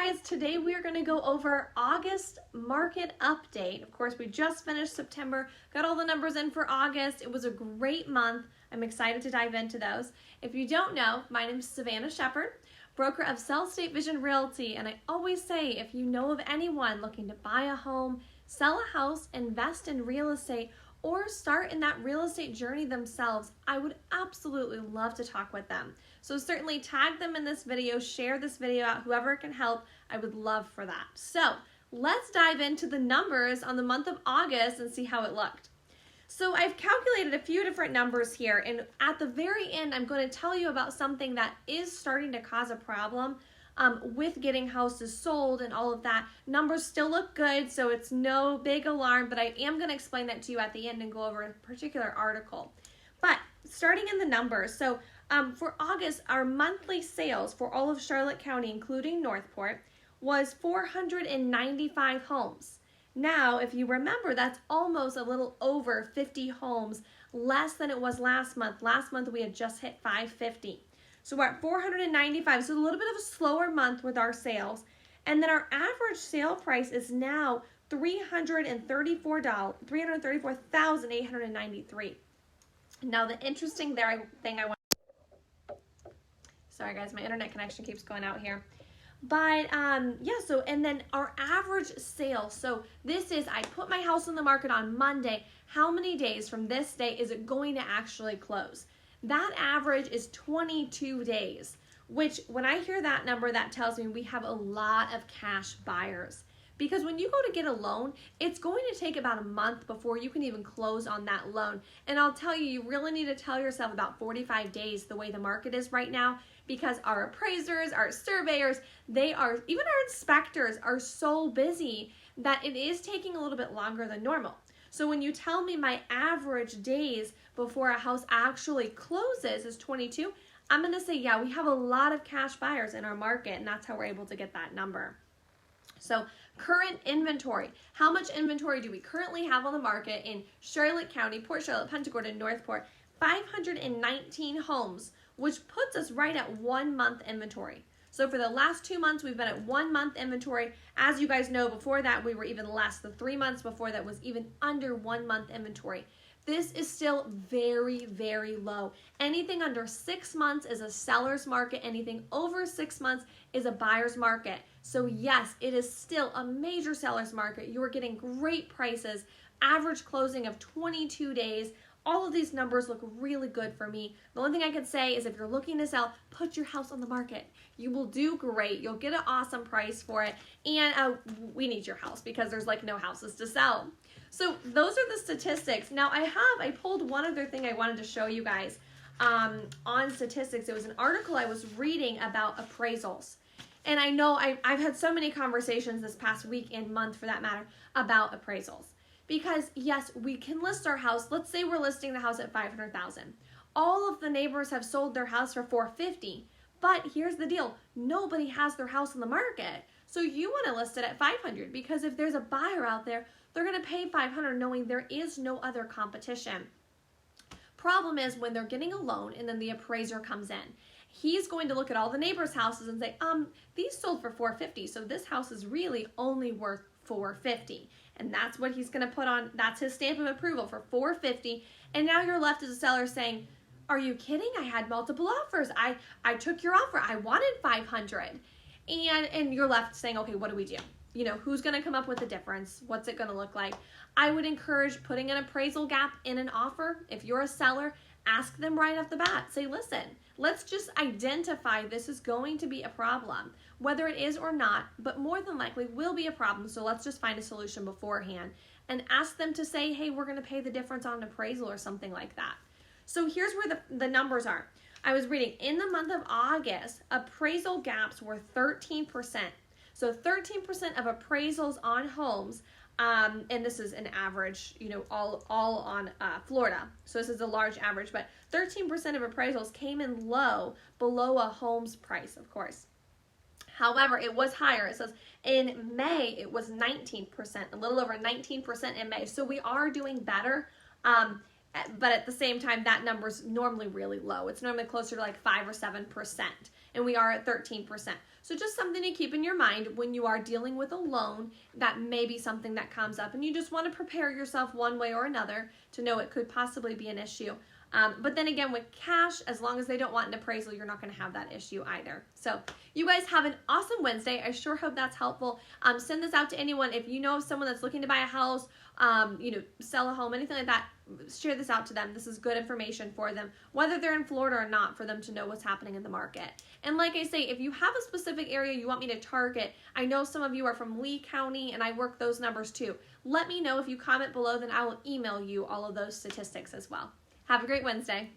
guys, today we are going to go over August market update. Of course, we just finished September, got all the numbers in for August. It was a great month. I'm excited to dive into those. If you don't know, my name is Savannah Shepard, broker of Sell State Vision Realty, and I always say if you know of anyone looking to buy a home, sell a house, invest in real estate, or start in that real estate journey themselves, I would absolutely love to talk with them. So certainly tag them in this video, share this video out, whoever can help, I would love for that. So let's dive into the numbers on the month of August and see how it looked. So I've calculated a few different numbers here, and at the very end, I'm going to tell you about something that is starting to cause a problem with getting houses sold and all of that. Numbers still look good, so it's no big alarm, but I am going to explain that to you at the end and go over a particular article. But starting in the numbers, so for August, our monthly sales for all of Charlotte County, including Northport, was 495 homes. Now, if you remember, that's almost a little over 50 homes less than it was last month. Last month, we had just hit 550. So we're at 495, so a little bit of a slower month with our sales. And then our average sale price is now $334,893. Now the interesting thing I want, sorry guys, my internet connection keeps going out here. But yeah, so and then our average sale, so this is, I put my house on the market on Monday. How many days from this day is it going to actually close? That average is 22 days, which when I hear that number, that tells me we have a lot of cash buyers. Because when you go to get a loan, it's going to take about a month before you can even close on that loan. And I'll tell you, you really need to tell yourself about 45 days the way the market is right now, because our appraisers, our surveyors, even our inspectors are so busy that it is taking a little bit longer than normal. So when you tell me my average days before a house actually closes is 22, I'm going to say, yeah, we have a lot of cash buyers in our market, and that's how we're able to get that number. So current inventory. How much inventory do we currently have on the market in Charlotte County, Port Charlotte, Punta Gorda, and Northport? 519 homes, which puts us right at 1 month inventory. So for the last 2 months, we've been at 1 month inventory. As you guys know, before that, we were even less. The 3 months before that was even under 1 month inventory. This is still very, very low. Anything under 6 months is a seller's market. Anything over 6 months is a buyer's market. So yes, it is still a major seller's market. You are getting great prices, average closing of 22 days. All of these numbers look really good for me. The only thing I can say is if you're looking to sell, put your house on the market. You will do great. You'll get an awesome price for it. And we need your house because there's like no houses to sell. So those are the statistics. Now I pulled one other thing I wanted to show you guys on statistics. It was an article I was reading about appraisals. And I know I've had so many conversations this past week and month for that matter about appraisals. Because yes, we can list our house. Let's say we're listing the house at $500,000. All of the neighbors have sold their house for $450,000. But here's the deal. Nobody has their house on the market. So you want to list it at $500,000 because if there's a buyer out there, they're going to pay $500,000 knowing there is no other competition. Problem is when they're getting a loan and then the appraiser comes in. He's going to look at all the neighbors' houses and say, these sold for $450,000, so this house is really only worth $450,000. And that's what he's going to put on, that's his stamp of approval for $450,000. And now you're left as a seller saying, are you kidding? I had multiple offers. I took your offer. I wanted $500,000. And you're left saying, okay, what do we do? You know, who's going to come up with the difference? What's it going to look like? I would encourage putting an appraisal gap in an offer. If you're a seller, ask them right off the bat. Say, listen, let's just identify this is going to be a problem, whether it is or not, but more than likely will be a problem. So let's just find a solution beforehand and ask them to say, hey, we're going to pay the difference on an appraisal or something like that. So here's where the numbers are. I was reading in the month of August, appraisal gaps were 13%. So 13% of appraisals on homes, and this is an average, you know, all on Florida. So this is a large average, but 13% of appraisals came in low, below a home's price, of course. However, it was higher. It says in May, it was 19%, a little over 19% in May. So we are doing better. but at the same time, that number's normally really low. It's normally closer to like 5 or 7%, and we are at 13%. So just something to keep in your mind when you are dealing with a loan. That may be something that comes up, and you just want to prepare yourself one way or another to know it could possibly be an issue. But then again, with cash, as long as they don't want an appraisal, you're not going to have that issue either. So you guys have an awesome Wednesday. I sure hope that's helpful. Send this out to anyone. If you know of someone that's looking to buy a house, sell a home, anything like that, share this out to them. This is good information for them, whether they're in Florida or not, for them to know what's happening in the market. And like I say, if you have a specific area you want me to target, I know some of you are from Lee County, and I work those numbers too. Let me know. If you comment below, then I will email you all of those statistics as well. Have a great Wednesday.